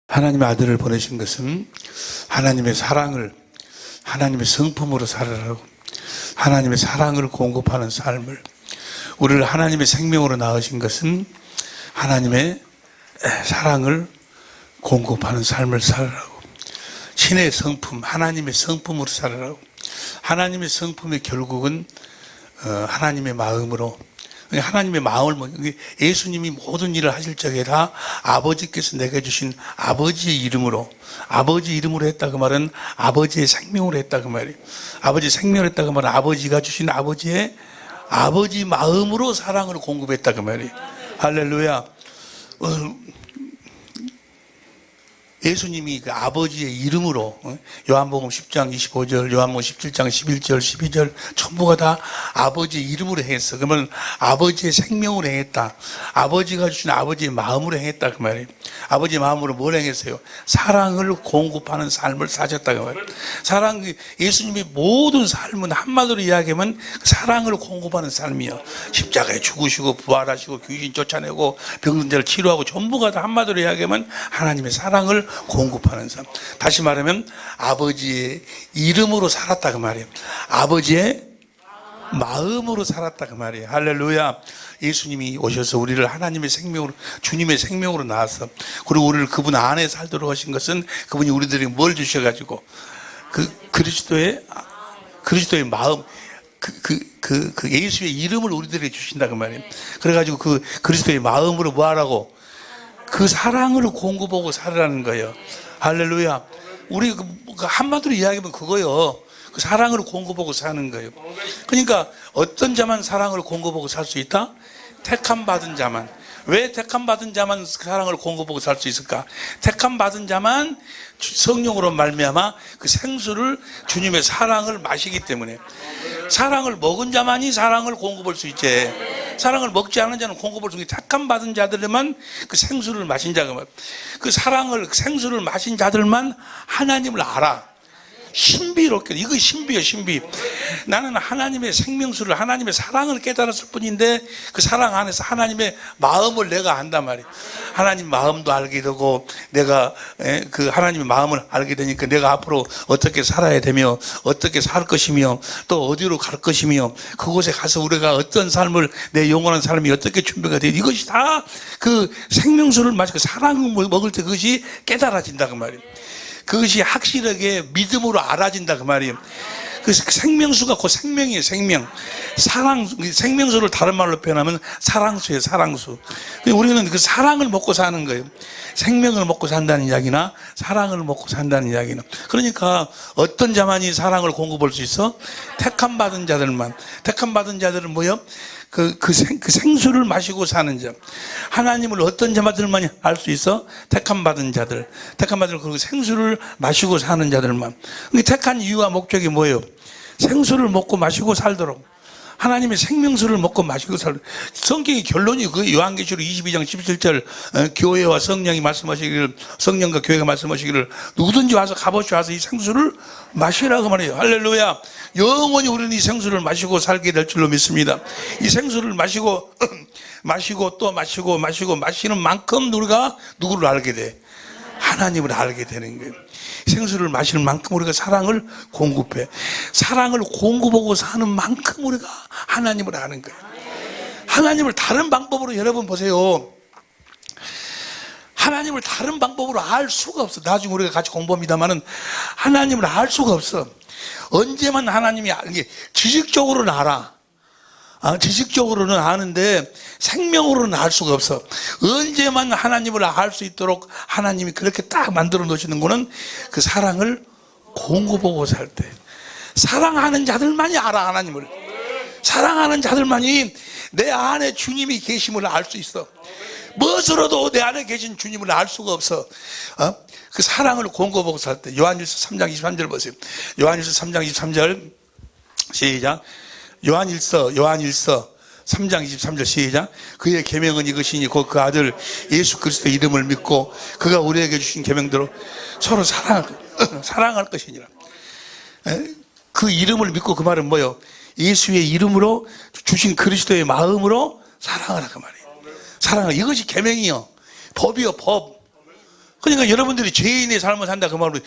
하나님의 아들을 보내신 것은 하나님의 사랑을 하나님의 성품으로 살아라고, 하나님의 사랑을 공급하는 삶을, 우리를 하나님의 생명으로 낳으신 것은 하나님의 사랑을 공급하는 삶을 살아라고, 신의 성품, 하나님의 성품으로 살아라고. 하나님의 성품의 결국은 하나님의 마음으로, 하나님의 마음을, 예수님이 모든 일을 하실 적에 다 아버지께서 내게 주신 아버지의 이름으로, 아버지 이름으로 했다 그 말은 아버지의 생명으로 했다 그 말이에요. 아버지 생명으로 했다 그 말은 아버지가 주신 아버지의 아버지 마음으로 사랑을 공급했다 그 말이에요. 할렐루야. 예수님이 그 아버지의 이름으로, 요한복음 10장 25절, 요한복음 17장 11절, 12절 전부가 다 아버지의 이름으로 행했어. 그러면 아버지의 생명으로 행했다. 아버지가 주신 아버지의 마음으로 행했다 그 말이에요. 아버지의 마음으로 뭘 행했어요? 사랑을 공급하는 삶을 사셨다 그 말이에요. 사랑, 예수님의 모든 삶은 한마디로 이야기하면 사랑을 공급하는 삶이요. 십자가에 죽으시고 부활하시고 귀신 쫓아내고 병든 자를 치료하고 전부가 다 한마디로 이야기하면 하나님의 사랑을 공급하는 삶. 다시 말하면 아버지의 이름으로 살았다 그 말이에요. 아버지의 마음으로 살았다 그 말이에요. 할렐루야. 예수님이 오셔서 우리를 하나님의 생명으로, 주님의 생명으로 낳아서, 그리고 우리를 그분 안에 살도록 하신 것은 그분이 우리들에게 뭘 주셔가지고 그 그리스도의 마음, 그 예수의 이름을 우리들에게 주신다 그 말이에요. 그래가지고 그 그리스도의 마음으로 뭐 하라고? 그 사랑을 공급하고 살으라는 거예요. 할렐루야. 우리 한마디로 이야기하면 그거요. 그 사랑을 공급하고 사는 거예요. 그러니까 어떤 자만 사랑을 공급하고 살 수 있다? 택함 받은 자만. 왜 택함 받은 자만 사랑을 공급하고 살 수 있을까? 택함 받은 자만 성령으로 말미암아 그 생수를, 주님의 사랑을 마시기 때문에. 사랑을 먹은 자만이 사랑을 공급할 수 있지. 사랑을 먹지 않은 자는 공급할 수 있지. 택함 받은 자들만 그 생수를 마신 자가, 그 사랑을, 생수를 마신 자들만 하나님을 알아. 신비롭게. 이거 신비예요, 신비. 나는 하나님의 생명수를, 하나님의 사랑을 깨달았을 뿐인데 그 사랑 안에서 하나님의 마음을 내가 안단 말이에요. 하나님 마음도 알게 되고, 내가 그 하나님의 마음을 알게 되니까 내가 앞으로 어떻게 살아야 되며, 어떻게 살 것이며, 또 어디로 갈 것이며, 그곳에 가서 우리가 어떤 삶을, 내 영원한 삶이 어떻게 준비가 되어, 이것이 다 그 생명수를 마시고 사랑을 먹을 때 그것이 깨달아진다 그 말이에요. 그것이 확실하게 믿음으로 알아진다 그 말이에요. 그 생명수가 곧 생명이에요. 생명. 사랑, 생명수를 다른 말로 표현하면 사랑수예요. 사랑수. 우리는 그 사랑을 먹고 사는 거예요. 생명을 먹고 산다는 이야기나 사랑을 먹고 산다는 이야기는. 그러니까 어떤 자만이 사랑을 공급할 수 있어? 택함 받은 자들만. 택함 받은 자들은 뭐요? 그 생수를 마시고 사는 자. 하나님을 어떤 자들만이 알 수 있어? 택함 받은 자들. 택함 받은 그 생수를 마시고 사는 자들만. 택한 이유와 목적이 뭐예요? 생수를 먹고 마시고 살도록. 하나님의 생명수를 먹고 마시고 살도록. 성경의 결론이 그 요한계시록 22장 17절, 교회와 성령이 말씀하시기를, 성령과 교회가 말씀하시기를 누구든지 와서 값없이 와서 이 생수를 마시라고 말해요. 할렐루야. 영원히 우리는 이 생수를 마시고 살게 될 줄로 믿습니다. 이 생수를 마시고 마시고 또 마시고 마시는 만큼 우리가 누구를 알게 돼? 하나님을 알게 되는 거예요. 생수를 마시는 만큼 우리가 사랑을 공급해. 사랑을 공급하고 사는 만큼 우리가 하나님을 아는 거예요. 하나님을 다른 방법으로, 여러분 보세요. 하나님을 다른 방법으로 알 수가 없어. 나중에 우리가 같이 공부합니다만은 하나님을 알 수가 없어. 언제만 하나님이 알게, 지식적으로는 알아. 지식적으로는 아는데 생명으로는 알 수가 없어. 언제만 하나님을 알 수 있도록 하나님이 그렇게 딱 만들어 놓으시는 거는 그 사랑을 공급하고 살 때. 사랑하는 자들만이 알아, 하나님을. 사랑하는 자들만이 내 안에 주님이 계심을 알 수 있어. 무엇으로도 내 안에 계신 주님을 알 수가 없어. 그 사랑을 공급하고 살 때. 요한일서 3장 23절 보세요. 요한일서 3장 23절 시작. 요한일서 3장 23절 시작. 그의 계명은 이것이니 곧 그 아들 예수 그리스도의 이름을 믿고 그가 우리에게 주신 계명대로 서로 사랑할 것이니라. 그 이름을 믿고, 그 말은 뭐예요? 예수의 이름으로 주신 그리스도의 마음으로 사랑하라 그 말이에요. 사랑하라. 이것이 계명이요. 법이요, 법. 그러니까 여러분들이 죄인의 삶을 산다 그 말로,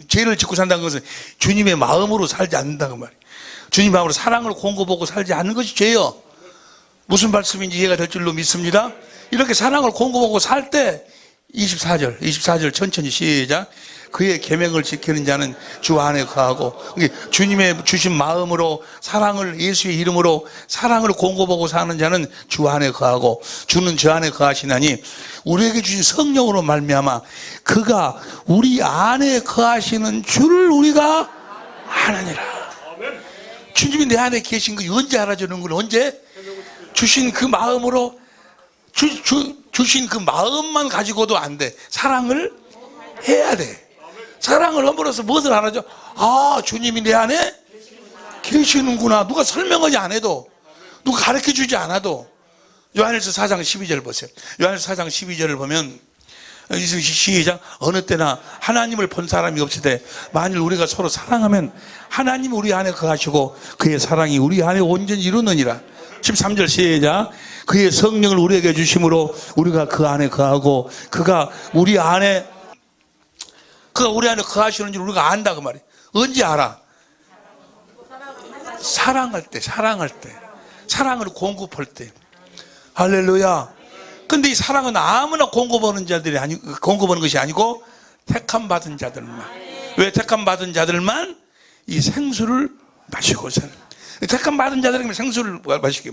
죄를 짓고 산다는 것은 주님의 마음으로 살지 않는다 그 말이에요. 주님 마음으로 사랑을 공급하고 살지 않는 것이 죄요. 무슨 말씀인지 이해가 될 줄로 믿습니다. 이렇게 사랑을 공급하고 살 때 24절 천천히 시작. 그의 계명을 지키는 자는 주 안에 거하고, 주님의 주신 마음으로 사랑을, 예수의 이름으로 사랑을 공급하고 사는 자는 주 안에 거하고, 주는 저 안에 거하시나니 우리에게 주신 성령으로 말미암아 그가 우리 안에 거하시는 주를 우리가 아느니라. 주님이 내 안에 계신 거 언제 알아주는 건? 언제? 주신 그 마음으로, 주신 그 마음만 가지고도 안 돼. 사랑을 해야 돼. 사랑을 함으로써 무엇을 알아줘? 아, 주님이 내 안에 계시는구나. 누가 설명하지 않아도, 누가 가르쳐 주지 않아도. 요한일서 4장 12절 보세요. 요한일서 4장 12절을 보면, 시작. 어느 때나 하나님을 본 사람이 없으되 만일 우리가 서로 사랑하면 하나님 우리 안에 거하시고 그의 사랑이 우리 안에 온전히 이루느니라. 13절 시작. 그의 성령을 우리에게 주심으로 우리가 그 안에 거하고 그가 우리 안에 거하시는 줄 우리가 안다 그 말이에요. 언제 알아? 사랑할 때. 사랑을 공급할 때. 할렐루야. 근데 이 사랑은 아무나 공급하는 것이 아니고 택함 받은 자들만. 왜 택함 받은 자들만 이 생수를 마시고 사는. 택함 받은 자들에게 생수를 마시게.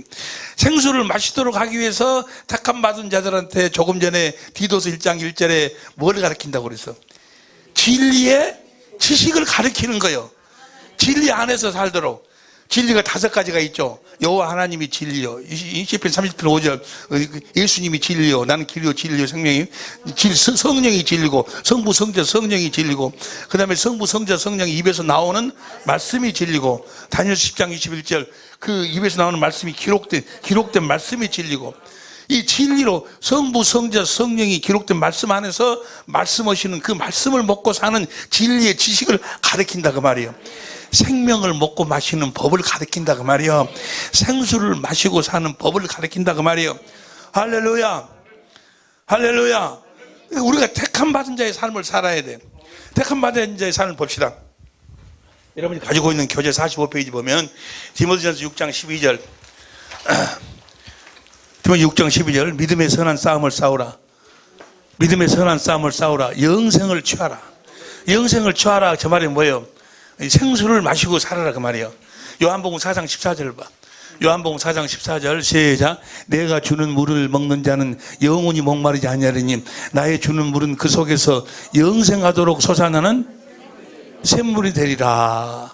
생수를 마시도록 하기 위해서 택함 받은 자들한테 조금 전에 디도서 1장 1절에 뭘 가르친다고 그랬어? 진리의 지식을 가르치는 거예요. 진리 안에서 살도록. 진리가 5가지가 있죠. 여호와 하나님이 진리요. 시편 30편 5절 예수님이 진리요. 나는 길이요 진리요 생명이. 성령이 진리고 성부 성자 성령이 진리고, 그 다음에 성부 성자 성령이 입에서 나오는 말씀이 진리고, 다니엘 10장 21절 그 입에서 나오는 말씀이 기록된 말씀이 진리고, 이 진리로 성부 성자 성령이 기록된 말씀 안에서 말씀하시는 그 말씀을 먹고 사는 진리의 지식을 가르친다 그 말이에요. 생명을 먹고 마시는 법을 가르친다 그 말이에요. 생수를 마시고 사는 법을 가르친다 그 말이에요. 할렐루야. 할렐루야. 우리가 택함 받은 자의 삶을 살아야 돼. 택함 받은 자의 삶을 봅시다. 여러분이 가지고 있는 교재 45페이지 보면 디모데전서 6장 12절 디모데 6장 12절 믿음의 선한 싸움을 싸우라. 믿음의 선한 싸움을 싸우라. 영생을 취하라. 영생을 취하라. 저 말이 뭐예요? 생수를 마시고 살아라 그 말이에요. 요한복음 4장 14절을 봐. 요한복음 4장 14절 시작. 내가 주는 물을 먹는 자는 영원히 목마르지 아니하리니 나의 주는 물은 그 속에서 영생하도록 솟아나는 샘물이 되리라.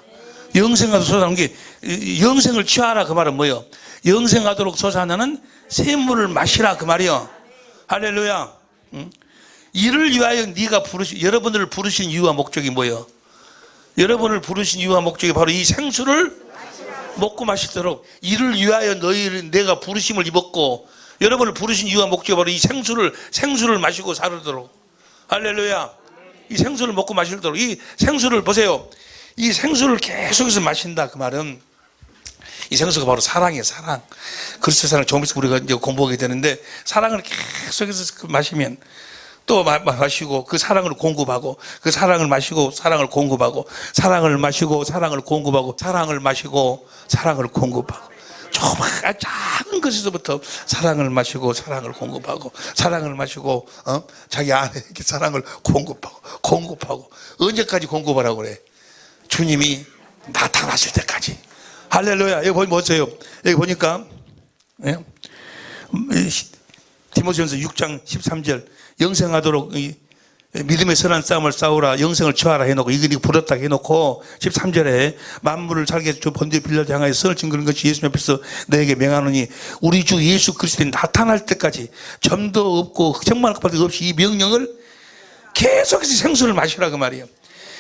영생하도록 솟아나는 게 영생을 취하라 그 말은 뭐예요? 영생하도록 솟아나는 샘물을 마시라 그 말이에요. 할렐루야. 이를 위하여 여러분들을 부르신 이유와 목적이 뭐예요? 여러분을 부르신 이유와 목적이 바로 이 생수를 먹고 마시도록, 이를 위하여 내가 부르심을 입었고, 여러분을 부르신 이유와 목적이 바로 이 생수를 마시고 살도록. 할렐루야. 이 생수를 먹고 마시도록. 이 생수를 보세요. 이 생수를 계속해서 마신다 그 말은, 이 생수가 바로 사랑이에요. 사랑. 그리스도 사랑 조금 있으면 우리가 이제 공부하게 되는데, 사랑을 계속해서 마시면 또 마시고 그 사랑을 공급하고, 그 사랑을 마시고 사랑을 공급하고, 사랑을 마시고 사랑을 공급하고, 사랑을 마시고 사랑을 공급하고, 조금 작은 것에서부터 사랑을 마시고 사랑을 공급하고, 사랑을 마시고 자기 안에 이렇게 사랑을 공급하고 언제까지 공급하라고 그래? 주님이 나타나실 때까지. 할렐루야. 여기 보세요. 여기 보니까 디모데전서 6장 13절 영생하도록 믿음의 선한 싸움을 싸우라. 영생을 취하라 해놓고, 이거 부렸다 해놓고 13절에 만물을 살게 주 본디에 빌라도 향하여 선을 증거하는 것이 예수님 앞에서 너에게 명하노니 우리 주 예수 그리스도에 나타날 때까지 점도 없고 정말 급할 것 없이 이 명령을 계속해서 생수를 마시라 그 말이에요.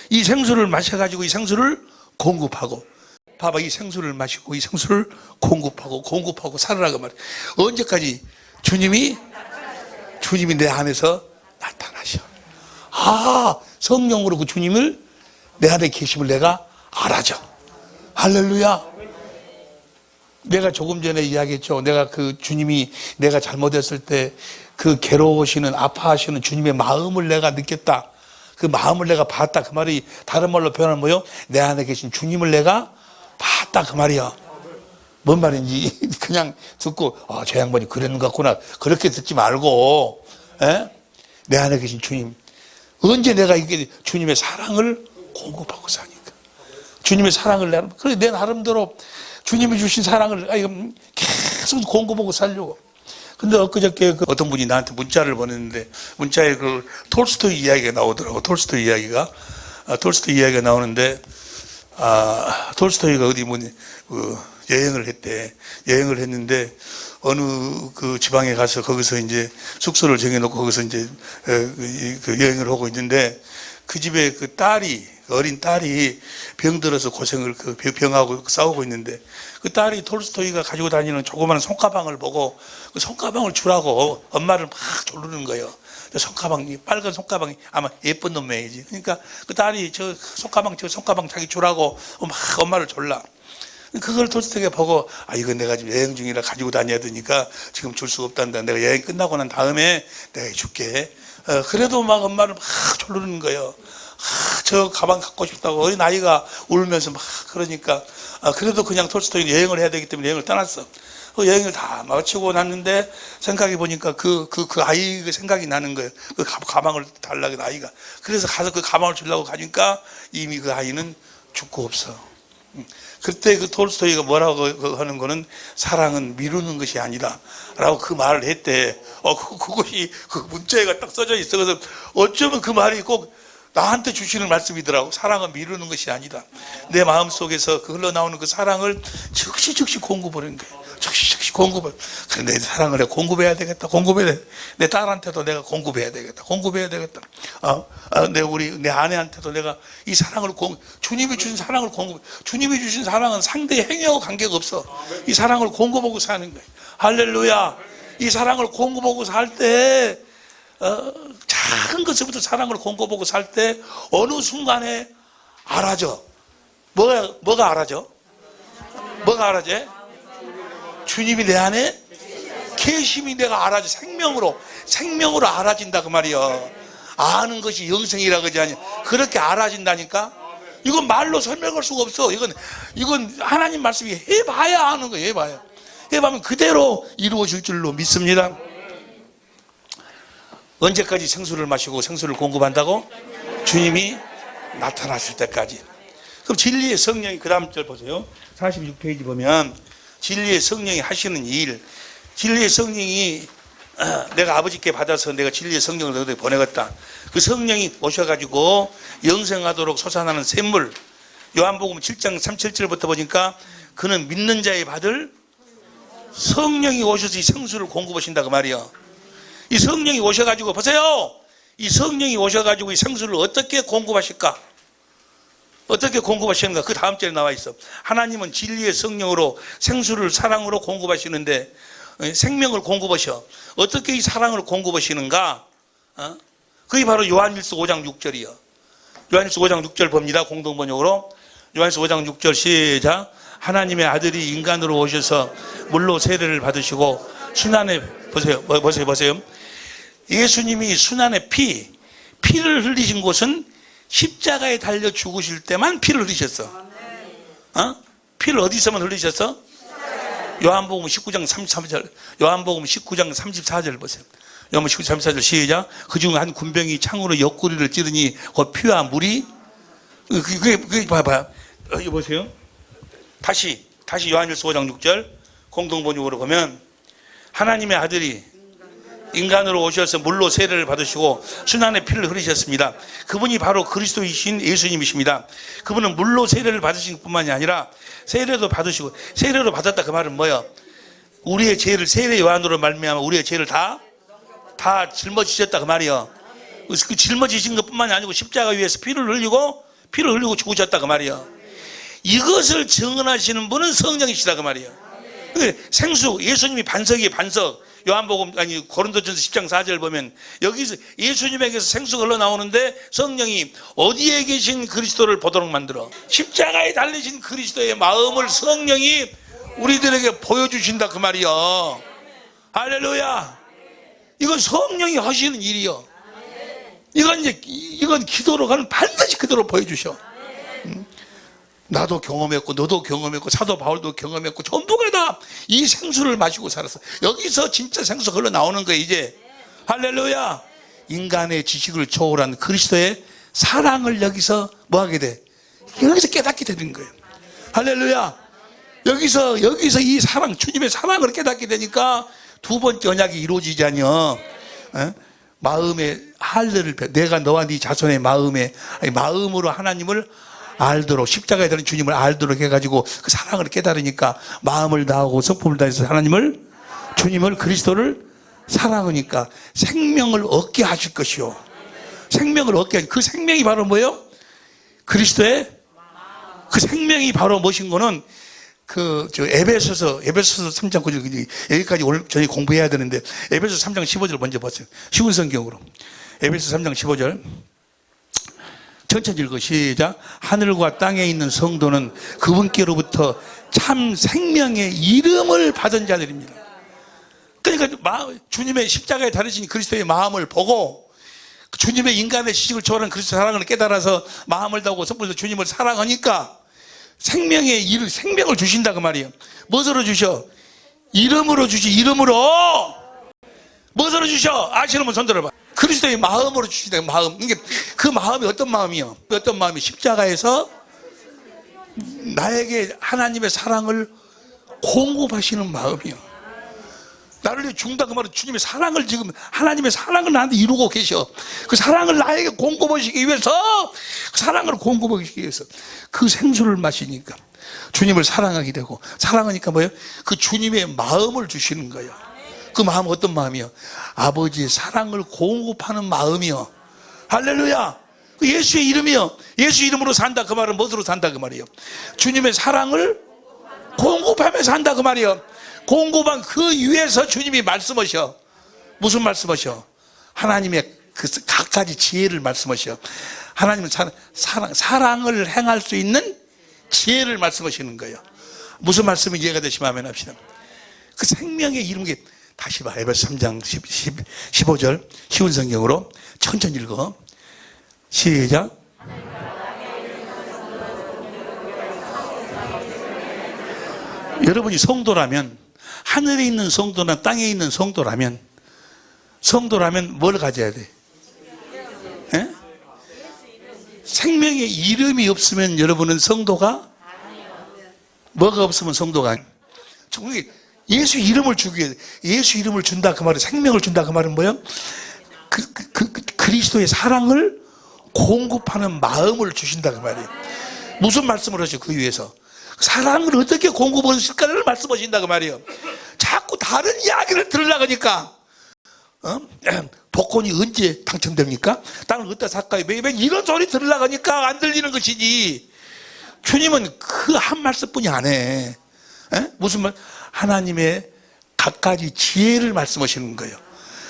이 생수를 마셔가지고 이 생수를 공급하고, 봐봐, 이 생수를 마시고 이 생수를 공급하고 살아라 그 말이에요. 언제까지? 주님이 내 안에서 나타나셔. 아, 성령으로 그 주님을 내 안에 계심을 내가 알아줘. 할렐루야. 내가 조금 전에 이야기했죠. 내가 그 주님이 내가 잘못했을 때 그 괴로우시는 아파하시는 주님의 마음을 내가 느꼈다. 그 마음을 내가 봤다. 그 말이 다른 말로 표현하면 뭐요? 내 안에 계신 주님을 내가 봤다. 그 말이야. 뭔 말인지 그냥 듣고 저 양반이 그랬는 것 같구나. 그렇게 듣지 말고 내 안에 계신 주님. 언제 내가 이게 주님의 사랑을 공급하고 사니까. 주님의 사랑을 그래 내 나름대로 주님이 주신 사랑을 계속 공급하고 살려고. 근데 엊그저께 어떤 분이 나한테 문자를 보냈는데 문자에 그 톨스토이 이야기가 나오더라고. 톨스토이 이야기가 나오는데 톨스토이가 어디 여행을 했대. 여행을 했는데 어느 그 지방에 가서 거기서 이제 숙소를 정해놓고 거기서 이제 그 여행을 하고 있는데 그 집에 그 어린 딸이 병들어서 고생을 병하고 싸우고 있는데 그 딸이 톨스토이가 가지고 다니는 조그마한 손가방을 보고 그 손가방을 주라고 엄마를 막 조르는 거예요. 빨간 손가방이 아마 예쁜 놈이지. 그러니까 그 딸이 저 손가방 자기 주라고 막 엄마를 졸라. 그걸 톨스토이가 보고 이건 내가 지금 여행 중이라 가지고 다녀야 되니까 지금 줄 수가 없단다. 내가 여행 끝나고 난 다음에 내가 줄게. 그래도 막 엄마를 막 조르는 거예요. 저 가방 갖고 싶다고 어린 아이가 울면서 막 그러니까 그래도 그냥 톨스토이는 여행을 해야 되기 때문에 여행을 떠났어. 그 여행을 다 마치고 났는데 생각해 보니까 그 아이가 생각이 나는 거예요. 그 가방을 달라고 한 아이가. 그래서 가서 그 가방을 주려고 가니까 이미 그 아이는 죽고 없어. 그때 그 톨스토이가 뭐라고 하는 거는 사랑은 미루는 것이 아니다 라고 그 말을 했대. 그것이 그 문자에가 딱 써져 있어. 그래서 어쩌면 그 말이 꼭 나한테 주시는 말씀이더라고. 사랑은 미루는 것이 아니다. 내 마음속에서 그 흘러나오는 그 사랑을 즉시 공급하는 거예요. 즉시 공급을. 그래, 내 사랑을 내가 공급해야 되겠다. 내 딸한테도 내가 공급해야 되겠다. 내 아내한테도 내가 이 사랑을 주님이 주신 사랑을 주님이 주신 사랑은 상대의 행위하고 관계가 없어. 이 사랑을 공급하고 사는 거예요. 할렐루야. 이 사랑을 공급하고 살 때 작은 것부터 사랑을 공급하고 살 때 어느 순간에 알아져. 뭐가 알아져? 뭐가 알아져? 주님이 내 안에 계심이 내가 알아져. 생명으로 알아진다 그 말이야. 아는 것이 영생이라 그러지 않냐. 그렇게 알아진다니까. 이건 말로 설명할 수가 없어. 이건 하나님 말씀이 해봐야 아는 거예요. 해봐면 그대로 이루어질 줄로 믿습니다. 언제까지 생수를 마시고 생수를 공급한다고? 주님이 나타났을 때까지. 그럼 진리의 성령이 그 다음 절 보세요. 46페이지 보면 진리의 성령이 하시는 일. 진리의 성령이 내가 아버지께 받아서 내가 진리의 성령을 너희들에게 보내겠다. 그 성령이 오셔가지고 영생하도록 솟아나는 샘물. 요한복음 7장 37절부터 보니까 그는 믿는 자의 받을 성령이 오셔서 이 생수를 공급하신다 그 말이야. 이 성령이 오셔가지고 보세요. 이 성령이 오셔가지고 이 생수를 어떻게 공급하실까? 어떻게 공급하시는가? 그 다음 절에 나와 있어. 하나님은 진리의 성령으로 생수를 사랑으로 공급하시는데 생명을 공급하셔. 어떻게 이 사랑을 공급하시는가? 그게 바로 요한일서 5장 6절이요. 요한일서 5장 6절 봅니다. 공동번역으로. 요한일서 5장 6절 시작. 하나님의 아들이 인간으로 오셔서 물로 세례를 받으시고 순환의 보세요. 예수님이 순환의 피를 흘리신 곳은 십자가에 달려 죽으실 때만 피를 흘리셨어. 피를 어디서만 흘리셨어? 요한복음 19장 33절. 요한복음 19장 34절 보세요. 요한복음 19장 34절 시작. 그중 한 군병이 창으로 옆구리를 찌르니 그 피와 물이 그게 봐봐요. 여기 보세요. 다시 요한일서 5장 6절 공동번역으로 보면 하나님의 아들이 인간으로 오셔서 물로 세례를 받으시고 순환의 피를 흘리셨습니다. 그분이 바로 그리스도이신 예수님이십니다. 그분은 물로 세례를 받으신 뿐만이 아니라 세례도 받으시고, 세례로 받았다 그 말은 뭐예요? 우리의 죄를 세례 요한으로 말미암아 우리의 죄를 다 짊어지셨다 그 말이에요. 그 짊어지신 것뿐만이 아니고 십자가 위에서 피를 흘리고 죽으셨다 그 말이에요. 이것을 증언하시는 분은 성령이시다 그 말이에요. 생수, 예수님이 반석이에요. 반석. 요한복음 고린도전서 10장 4절 보면 여기서 예수님에게서 생수가 흘러나오는데 성령이 어디에 계신 그리스도를 보도록 만들어? 십자가에 달리신 그리스도의 마음을 성령이 우리들에게 보여주신다 그 말이요. 할렐루야. 이건 성령이 하시는 일이요. 이건 기도로 가는 반드시 그대로 보여주셔. 나도 경험했고 너도 경험했고 사도 바울도 경험했고 전부가 다 이 생수를 마시고 살았어. 여기서 진짜 생수 흘러나오는 거예요 이제. 할렐루야. 인간의 지식을 초월한 그리스도의 사랑을 여기서 뭐하게 돼? 여기서 깨닫게 되는 거예요. 할렐루야. 여기서 이 사랑, 주님의 사랑을 깨닫게 되니까 두 번째 언약이 이루어지지 않냐. 마음의 할례를, 내가 너와 네 자손의 마음으로 하나님을 알도록, 십자가에 달린 주님을 알도록 해가지고 그 사랑을 깨달으니까 마음을 다하고 성품을 다해서 주님을 그리스도를 사랑하니까 생명을 얻게 하실 것이요. 생명을 얻게 하실, 그 생명이 바로 뭐예요? 그리스도의 그 생명이 바로 무엇인 거는 에베소서 3장 9절, 여기까지 오늘 저희 공부해야 되는데, 에베소서 3장 15절 먼저 보세요. 쉬운 성경으로. 에베소서 3장 15절. 천천히 읽어. 시작. 하늘과 땅에 있는 성도는 그분께로부터 참 생명의 이름을 받은 자들입니다. 그러니까 주님의 십자가에 달리신 그리스도의 마음을 보고 주님의 인간의 지식을 초월한 그리스도 사랑을 깨달아서 마음을 다하고 성품에서 주님을 사랑하니까 생명의 이름, 생명을 주신다 그 말이에요. 무엇으로 주셔? 이름으로 주시. 이름으로. 무엇으로 주셔? 아시는 분 손 들어봐. 그리스도의 마음으로 주신다. 마음. 이게 그 마음이 어떤 마음이요? 어떤 마음이? 십자가에서 나에게 하나님의 사랑을 공급하시는 마음이요. 나를 위해 죽는다 그 말은 주님의 사랑을 지금, 하나님의 사랑을 나한테 이루고 계셔. 그 사랑을 나에게 공급하시기 위해서, 그 사랑을 공급하시기 위해서 그 생수를 마시니까 주님을 사랑하게 되고, 사랑하니까 뭐예요? 그 주님의 마음을 주시는 거예요. 그 마음은 어떤 마음이요? 아버지의 사랑을 공급하는 마음이요. 할렐루야. 그 예수의 이름이요. 예수 이름으로 산다 그 말은 무엇으로 산다 그 말이요? 주님의 사랑을 공급하며 산다 그 말이요. 공급한 그 위에서 주님이 말씀하셔. 무슨 말씀하셔? 하나님의 그 각가지 지혜를 말씀하셔. 하나님은 사랑을 행할 수 있는 지혜를 말씀하시는 거예요. 무슨 말씀이 이해가 되시면 아멘 합시다. 그 생명의 이름, 다시 봐. 에베소 3장 15절 쉬운 성경으로 천천히 읽어. 시작. 여러분이 성도라면, 하늘에 있는 성도나 땅에 있는 성도라면 뭘 가져야 돼? 에? 생명의 이름이 없으면 여러분은 성도가, 뭐가 없으면 성도가 아니에요. 예수 이름을 주기 위해, 예수 이름을 준다 그 말은, 생명을 준다 그 말은 뭐예요? 그리스도의 사랑을 공급하는 마음을 주신다 그 말이에요. 무슨 말씀을 하죠? 그 위해서 사랑을 어떻게 공급하실까를 말씀하신다 그 말이에요. 자꾸 다른 이야기를 들으려니까 복권이 언제 당첨됩니까? 땅을 어디다 살까요? 매번 이런 소리 들으려니까 안 들리는 것이지. 주님은 그 한 말씀뿐이 안 해. 무슨 말? 하나님의 갖가지 지혜를 말씀하시는 거예요.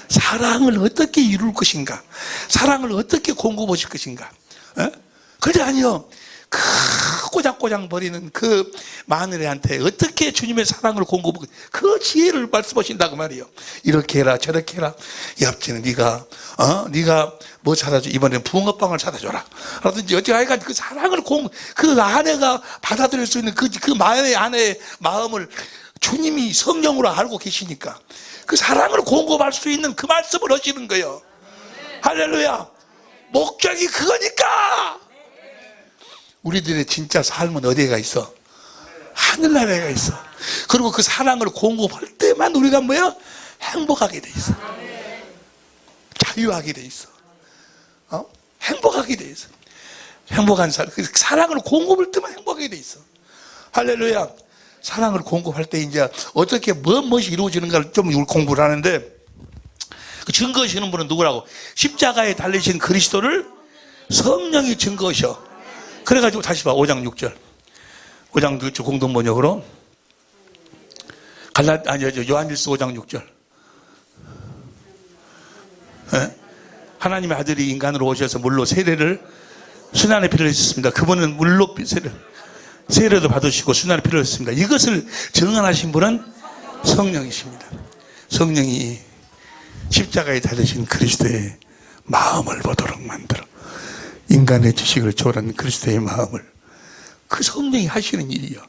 사랑을 어떻게 이룰 것인가, 사랑을 어떻게 공급하실 것인가. 그게 아니요. 그 꼬장꼬장 버리는 그 마누라한테 어떻게 주님의 사랑을 공급하고, 그 지혜를 말씀하신다고 말이에요. 이렇게 해라 저렇게 해라. 옆집은 네가 뭐 사다줘, 이번엔 붕어빵을 사다줘라 라든지 어찌 하여간 그 사랑을 그 아내가 받아들일 수 있는 그 아내의 마음을 주님이 성령으로 알고 계시니까 그 사랑을 공급할 수 있는 그 말씀을 하시는 거예요. 할렐루야. 목적이 그거니까. 우리들의 진짜 삶은 어디가 있어? 하늘나라에 가 있어. 그리고 그 사랑을 공급할 때만 우리가 뭐야? 행복하게 돼 있어. 자유하게 돼 있어. 행복하게 돼 있어. 행복한 삶. 그 사랑을 공급할 때만 행복하게 돼 있어. 할렐루야. 사랑을 공급할 때 이제 어떻게 무엇이 이루어지는가를 좀 공부를 하는데, 그 증거하시는 분은 누구라고? 십자가에 달리신 그리스도를 성령이 증거하셔. 그래가지고 다시 봐. 5장 6절. 5장 6절 공동 번역으로. 요한일서 5장 6절. 하나님의 아들이 인간으로 오셔서 물로 세례를, 순환의 피를 해주셨습니다. 그분은 물로 세례를. 세례도 받으시고 순환이 필요했습니다. 이것을 정언하신 분은 성령이십니다. 성령이 십자가에 달리신 그리스도의 마음을 보도록 만들어 인간의 지식을 초월한 그리스도의 마음을, 그 성령이 하시는 일이요.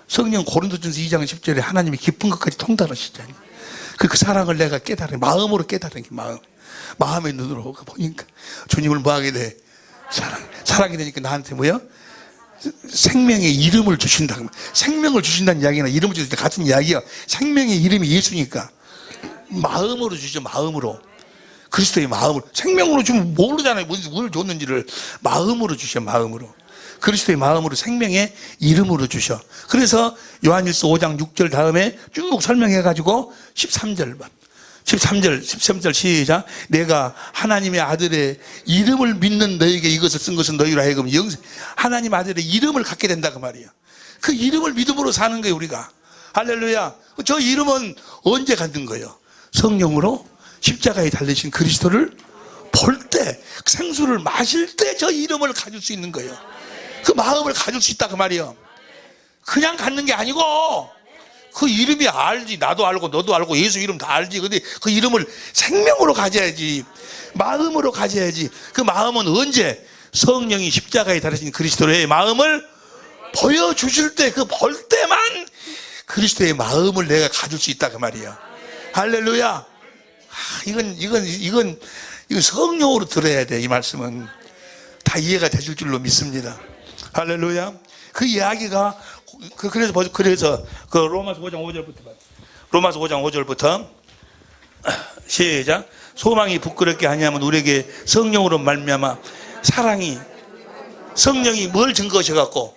성령 고린도전서 2장 10절에 하나님이 깊은 것까지 통달하시잖아요. 그 사랑을 내가 깨달은, 마음으로 깨달은 게 마음의 눈으로 보니까 주님을 뭐 하게 돼? 사랑이 되니까 나한테 뭐야? 생명의 이름을 주신다. 생명을 주신다는 이야기나 이름을 주신다 같은 이야기야. 생명의 이름이 예수니까 마음으로 주죠. 마음으로. 그리스도의 마음을. 생명으로 주면 모르잖아요. 뭘 줬는지를. 마음으로 주셔. 마음으로. 그리스도의 마음으로 생명의 이름으로 주셔. 그래서 요한일서 5장 6절 다음에 쭉 설명해가지고 13절 시작. 내가 하나님의 아들의 이름을 믿는 너에게 이것을 쓴 것은 너희로 하여금 하나님 아들의 이름을 갖게 된다 그 말이야. 그 이름을 믿음으로 사는 거예요 우리가. 할렐루야. 저 이름은 언제 갖는 거예요? 성령으로 십자가에 달리신 그리스도를 볼 때, 생수를 마실 때 저 이름을 가질 수 있는 거예요. 그 마음을 가질 수 있다 그 말이에요. 그냥 갖는 게 아니고 그 이름이 알지. 나도 알고 너도 알고 예수 이름 다 알지. 근데 그 이름을 생명으로 가져야지. 마음으로 가져야지. 그 마음은 언제? 성령이 십자가에 달리신 그리스도의 마음을 보여주실 때, 그 볼 때만 그리스도의 마음을 내가 가질 수 있다 그 말이야. 할렐루야. 이건 성령으로 들어야 돼. 이 말씀은 다 이해가 되실 줄로 믿습니다. 할렐루야. 그 이야기가 그래서 그 로마서 5장 5절부터 봐요. 로마서 5장 5절부터 시작. 소망이 부끄럽게 하냐면 우리에게 성령으로 말미암아 성령이 뭘 증거하셔 갖고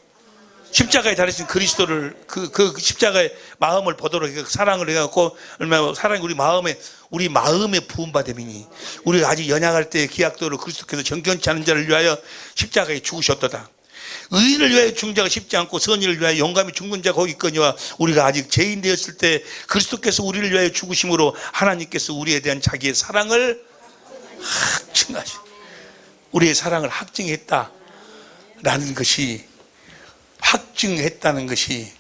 십자가에 달리신 그리스도를 그 십자가의 마음을 보도록 사랑을 해 갖고 얼마나 사랑이 우리 마음에 부은 바됨이니 우리가 아직 연약할 때 기약도를 그리스도께서 정견치 않은 자를 위하여 십자가에 죽으셨도다. 의인을 위하여 죽은 자가 쉽지 않고 선의를 위하여 용감히 죽는 자가 거기 있거니와 우리가 아직 죄인 되었을 때 그리스도께서 우리를 위하여 죽으심으로 하나님께서 우리에 대한 자기의 사랑을 우리의 사랑을 확증했다는 것이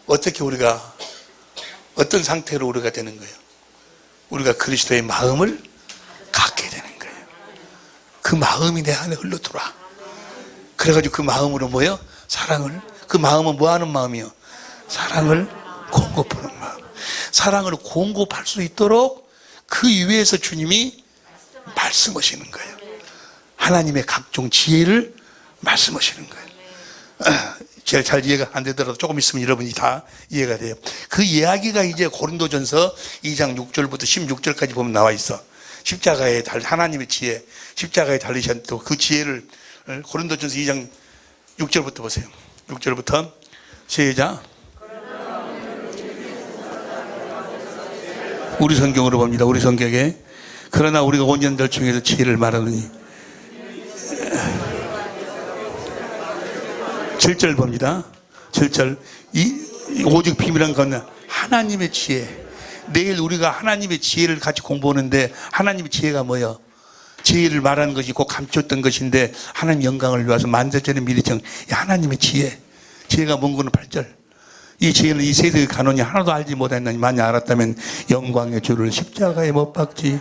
어떻게 우리가 어떤 상태로 우리가 되는 거예요? 우리가 그리스도의 마음을 갖게 되는 거예요. 그 마음이 내 안에 흘러들어와. 그래가지고 그 마음으로 뭐요? 사랑을. 그 마음은 뭐 하는 마음이요? 사랑을 공급하는 마음. 사랑을 공급할 수 있도록 그 위에서 주님이 말씀하시는 거예요. 하나님의 각종 지혜를 말씀하시는 거예요. 제가 잘 이해가 안 되더라도 조금 있으면 여러분이 다 이해가 돼요. 그 이야기가 이제 고린도전서 2장 6절부터 16절까지 보면 나와 있어. 십자가에 하나님의 지혜, 십자가에 달리신 또 그 지혜를 고린도전서 2장 6절부터 보세요. 6절부터 시작. 우리 성경으로 봅니다. 우리 성경에 그러나 우리가 온전들 중에서 지혜를 말하느니 7절 봅니다. 7절 오직 비밀한 건 하나님의 지혜. 내일 우리가 하나님의 지혜를 같이 공부하는데 하나님의 지혜가 뭐예요? 지혜를 말하는 것이 곧 감췄던 것인데 하나님 영광을 위해서 만세전에 미리 하나님의 지혜가 뭔고는 8절. 이 지혜는 이 세상의 간원이 하나도 알지 못했나니 만약 알았다면 영광의 주를 십자가에 못 박지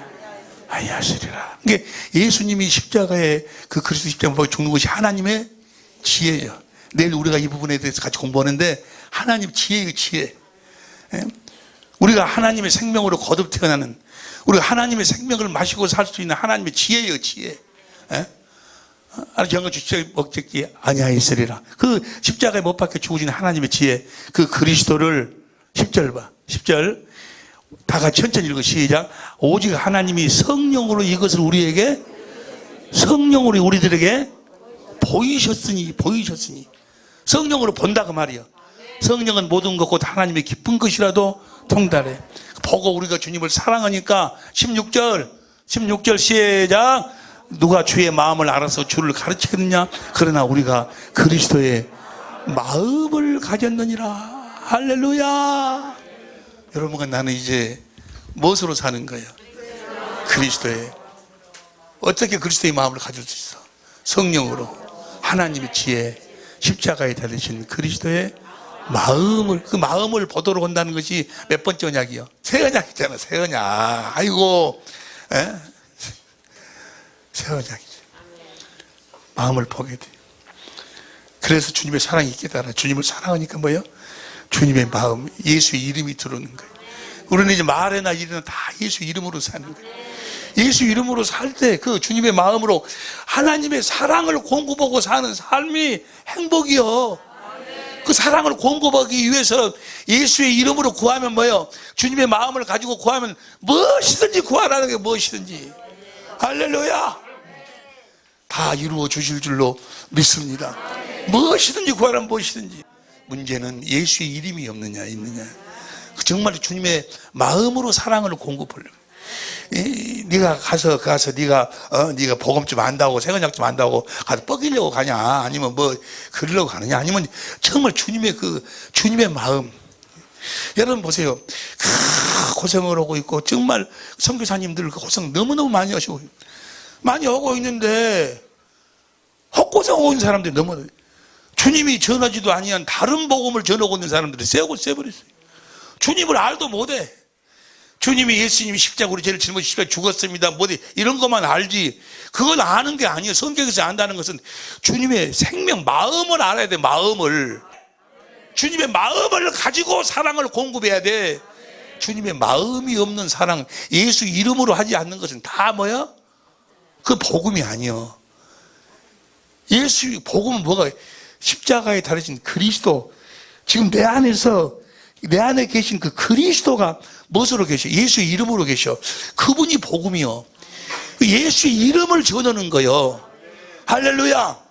아니하시리라. 이게 예수님이 십자가에 그 그리스도 십자가에 못 박혀 죽는 것이 하나님의 지혜예요. 내일 우리가 이 부분에 대해서 같이 공부하는데 하나님 지혜예요. 지혜. 우리가 하나님의 생명으로 거듭 태어나는, 우리가 하나님의 생명을 마시고 살 수 있는 하나님의 지혜예요. 지혜. 영광 주시되 먹지 아니하였으리라. 그 십자가에 못 박혀 죽으신 하나님의 지혜, 그 그리스도를 10절 봐. 10절 다 같이 천천히 읽어. 시작. 오직 하나님이 성령으로 이것을 성령으로 우리들에게 보이셨으니 성령으로 본다 그 말이야. 성령은 모든 것 곧 하나님의 기쁜 것이라도 통달해. 보고 우리가 주님을 사랑하니까 16절 시작. 누가 주의 마음을 알아서 주를 가르치겠느냐? 그러나 우리가 그리스도의 마음을 가졌느니라. 할렐루야. 여러분과 나는 이제 무엇으로 사는 거예요? 그리스도의. 어떻게 그리스도의 마음을 가질 수 있어? 성령으로. 하나님의 지혜, 십자가에 달리신 그리스도의 마음을, 그 마음을 보도록 한다는 것이 몇 번째 언약이요? 새 언약이잖아, 새 언약. 아이고, 에? 새 언약이죠. 마음을 보게 돼. 그래서 주님의 사랑이 깨달아. 주님을 사랑하니까 뭐예요? 주님의 마음, 예수의 이름이 들어오는 거예요. 우리는 이제 말에나 일이나 다 예수 이름으로 사는 거예요. 예수 이름으로 살 때 그 주님의 마음으로 하나님의 사랑을 공급하고 사는 삶이 행복이요. 그 사랑을 공급하기 위해서 예수의 이름으로 구하면 뭐예요? 주님의 마음을 가지고 구하면 무엇이든지 구하라는 게 무엇이든지. 할렐루야. 다 이루어 주실 줄로 믿습니다. 무엇이든지 구하라면 무엇이든지. 문제는 예수의 이름이 없느냐 있느냐. 정말 주님의 마음으로 사랑을 공급하려고. 네가 가서 네가 복음 좀 안다고 새언약 좀 안다고 가서 뻐기려고 가냐, 아니면 뭐 그러려고 가느냐, 아니면 정말 주님의 마음. 여러분 보세요. 고생을 하고 있고 정말 선교사님들 고생 너무너무 많이 하시고 많이 하고 있는데 헛고생 하고 있는 사람들이 너무, 주님이 전하지도 아니한 다른 복음을 전하고 있는 사람들이 세버렸어요. 주님을 알도 못해. 주님이 예수님이 십자가로 죄를 짊어지고 십자가에 죽었습니다. 뭐지 이런 것만 알지. 그건 아는 게 아니에요. 성경에서 안다는 것은 주님의 생명, 마음을 알아야 돼. 마음을. 주님의 마음을 가지고 사랑을 공급해야 돼. 주님의 마음이 없는 사랑, 예수 이름으로 하지 않는 것은 다 뭐야? 그 복음이 아니요. 예수 복음은 뭐가? 십자가에 달리신 그리스도. 지금 내 안에 계신 그 그리스도가 무엇으로 계셔? 예수의 이름으로 계셔. 그분이 복음이요. 예수의 이름을 전하는 거요. 할렐루야.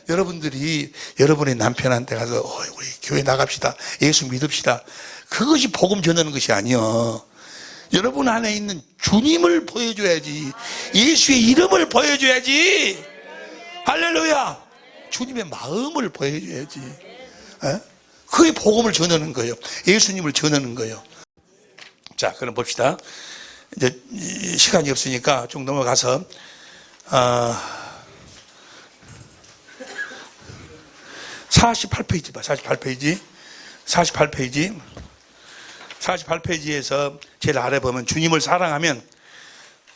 여러분들이 여러분의 남편한테 가서 우리 교회 나갑시다, 예수 믿읍시다, 그것이 복음 전하는 것이 아니요. 여러분 안에 있는 주님을 보여줘야지. 예수의 이름을 보여줘야지. 할렐루야. 주님의 마음을 보여줘야지. 그게 복음을 전하는 거예요. 예수님을 전하는 거예요. 자, 그럼 봅시다. 이제 시간이 없으니까 좀 넘어가서 48페이지 봐. 48페이지에서 제일 아래 보면 주님을 사랑하면,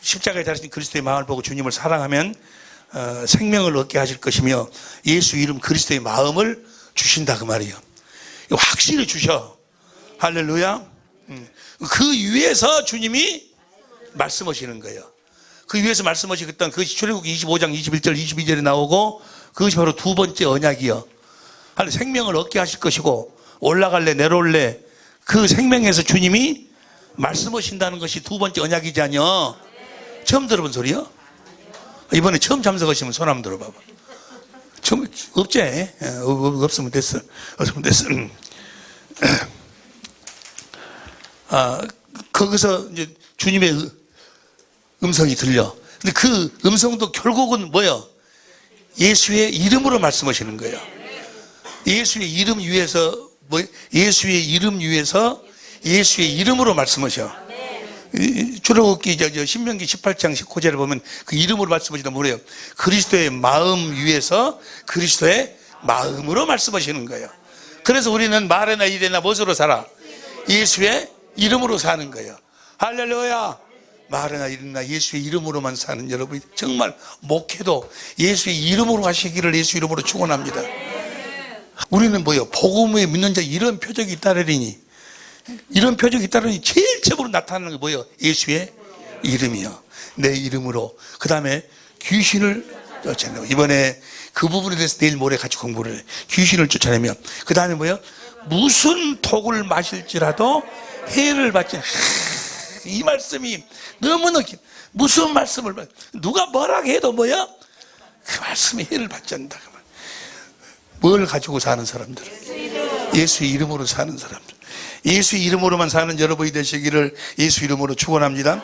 십자가에 달리신 그리스도의 마음을 보고 주님을 사랑하면 생명을 얻게 하실 것이며 예수 이름 그리스도의 마음을 주신다 그 말이에요. 확실히 주셔. 할렐루야. 그 위에서 주님이 말씀하시는 거예요. 그 위에서 말씀하시겠다는 그것이 출애굽기 25장 21절 22절에 나오고, 그것이 바로 두 번째 언약이요. 생명을 얻게 하실 것이고 올라갈래 내려올래 그 생명에서 주님이 말씀하신다는 것이 두 번째 언약이지 아니요. 처음 들어본 소리요? 이번에 처음 참석하시면 손 한번 들어봐봐. 처음 없지? 없으면 됐어. 거기서 이제 주님의 음성이 들려. 근데 그 음성도 결국은 뭐예요? 예수의 이름으로 말씀하시는 거예요. 예수의 이름 위에서 예수의 이름 위에서 예수의 이름으로 말씀하셔. 출애굽기 신명기 18장 19절에 보면 그 이름으로 말씀하시다 뭐래요? 그리스도의 마음 위에서 그리스도의 마음으로 말씀하시는 거예요. 그래서 우리는 말에나 일에나 무엇으로 살아? 예수의 이름으로 사는 거예요. 할렐루야. 말에나 일에나 예수의 이름으로만 사는 여러분, 정말 목회도 예수의 이름으로 하시기를 예수 이름으로 축원합니다. 우리는 뭐예요? 복음에 믿는 자 이런 표적이 있다르니, 이런 표적이 있다르니 제일 처음으로 나타나는 게 뭐예요? 예수의 이름이요. 내 이름으로. 그 다음에 귀신을 쫓아내고, 이번에 그 부분에 대해서 내일 모레 같이 공부를 해. 귀신을 쫓아내면 그 다음에 뭐예요? 무슨 독을 마실지라도 해를 받지. 이 말씀이 너무나 무슨 말씀을 누가 뭐라 해도 뭐야? 그 말씀이 해를 받지 않는다. 뭘 가지고 사는 사람들? 예수의 이름으로 사는 사람들. 예수의 이름으로만 사는 여러분이 되시기를 예수 이름으로 축원합니다.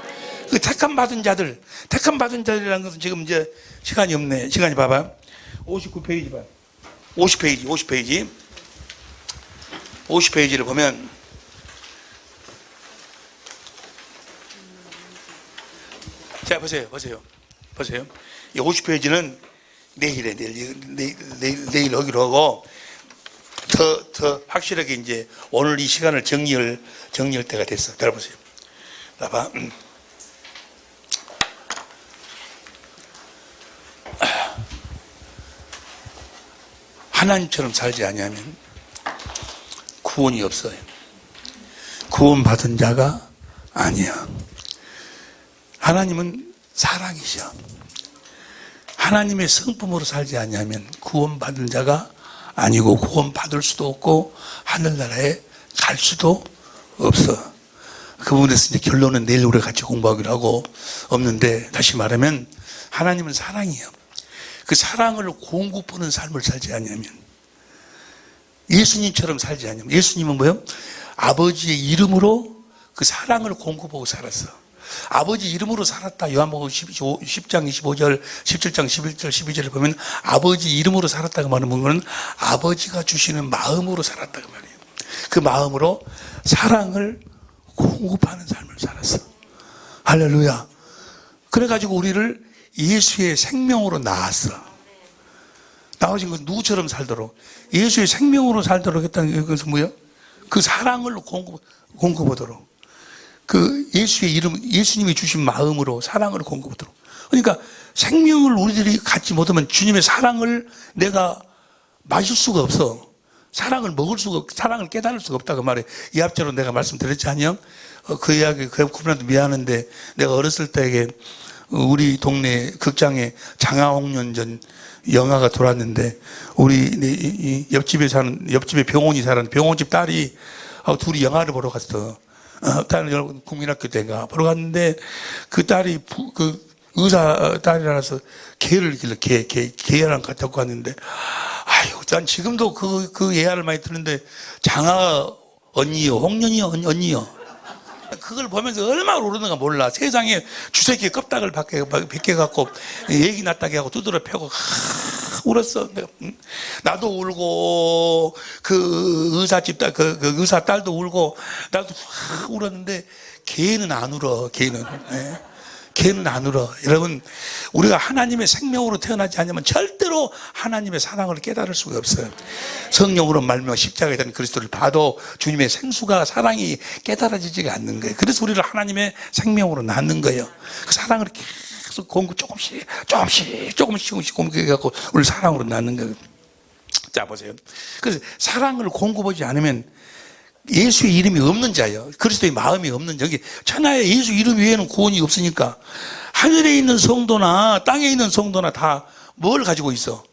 그 택함 받은 자들이라는 것은 지금 이제 시간이 없네. 시간이 봐봐. 59페이지 봐. 50페이지를 보면 자, 보세요. 이 50페이지는 내일 하기로 하고, 더 확실하게 이제 오늘 이 시간을 정리할 때가 됐어. 들어보세요. 봐봐. 하나님처럼 살지 아니하면 구원이 없어요. 구원받은 자가 아니야. 하나님은 사랑이셔. 하나님의 성품으로 살지 아니하면 구원받은 자가 아니고 구원받을 수도 없고 하늘나라에 갈 수도 없어. 그 부분에서 이제 결론은 내일 우리가 같이 공부하기로 하고 없는데, 다시 말하면 하나님은 사랑이에요. 그 사랑을 공급하는 삶을 살지 않으면, 예수님처럼 살지 않으면, 예수님은 뭐예요? 아버지의 이름으로 그 사랑을 공급하고 살았어. 아버지 이름으로 살았다. 요한복음 10장 25절, 17장 11절, 12절을 보면 아버지 이름으로 살았다고 말하는 건 아버지가 주시는 마음으로 살았다고 말이에요. 그 마음으로 사랑을 공급하는 삶을 살았어. 할렐루야. 그래가지고 우리를 예수의 생명으로 낳았어. 나오신 건 누구처럼 살도록, 예수의 생명으로 살도록 했다는 것은 뭐예요? 그 사랑을 공급하도록, 그 예수의 이름, 예수님이 주신 마음으로 사랑을 공급하도록. 그러니까 생명을 우리들이 갖지 못하면 주님의 사랑을 내가 마실 수가 없어. 사랑을 먹을 수가, 사랑을 깨달을 수가 없다고 말해. 이 앞전으로 내가 말씀드렸지 않요? 그 이야기, 그 그분한테 미안한데, 내가 어렸을 때에 우리 동네 극장에 장하홍련전 영화가 돌았는데, 우리 옆집에 병원이 사는 병원집 딸이 둘이 영화를 보러 갔어. 딸은 국민학교 때인가 보러 갔는데, 그 딸이 그 의사 딸이라서 개를 길러, 개랑 갖다 갖고 왔는데, 아유, 난 지금도 그 예화를 많이 듣는데, 장하 언니요, 홍련이요, 언니요. 그걸 보면서 얼마나 오르는가 몰라. 세상에 주새끼 껍데기를 벗겨갖고 얘기 났다게 하고 두드려 패고 울었어. 나도 울고, 그 의사집 딸, 그 의사 딸도 울고, 나도 울었는데, 걔는 안 울어, 걔는. 네. 걔는 안 울어. 여러분, 우리가 하나님의 생명으로 태어나지 않으면 절대로 하나님의 사랑을 깨달을 수가 없어요. 성령으로 말미암아 십자가에 대한 그리스도를 봐도 주님의 생수가, 사랑이 깨달아지지가 않는 거예요. 그래서 우리를 하나님의 생명으로 낳는 거예요. 그 사랑을 계속 조금씩 공급해갖고 우리를 사랑으로 낳는 거예요. 자, 보세요. 그래서 사랑을 공급하지 않으면 예수의 이름이 없는 자예요. 그리스도의 마음이 없는 자. 여기 천하에 예수 이름 외에는 구원이 없으니까 하늘에 있는 성도나 땅에 있는 성도나 다 뭘 가지고 있어?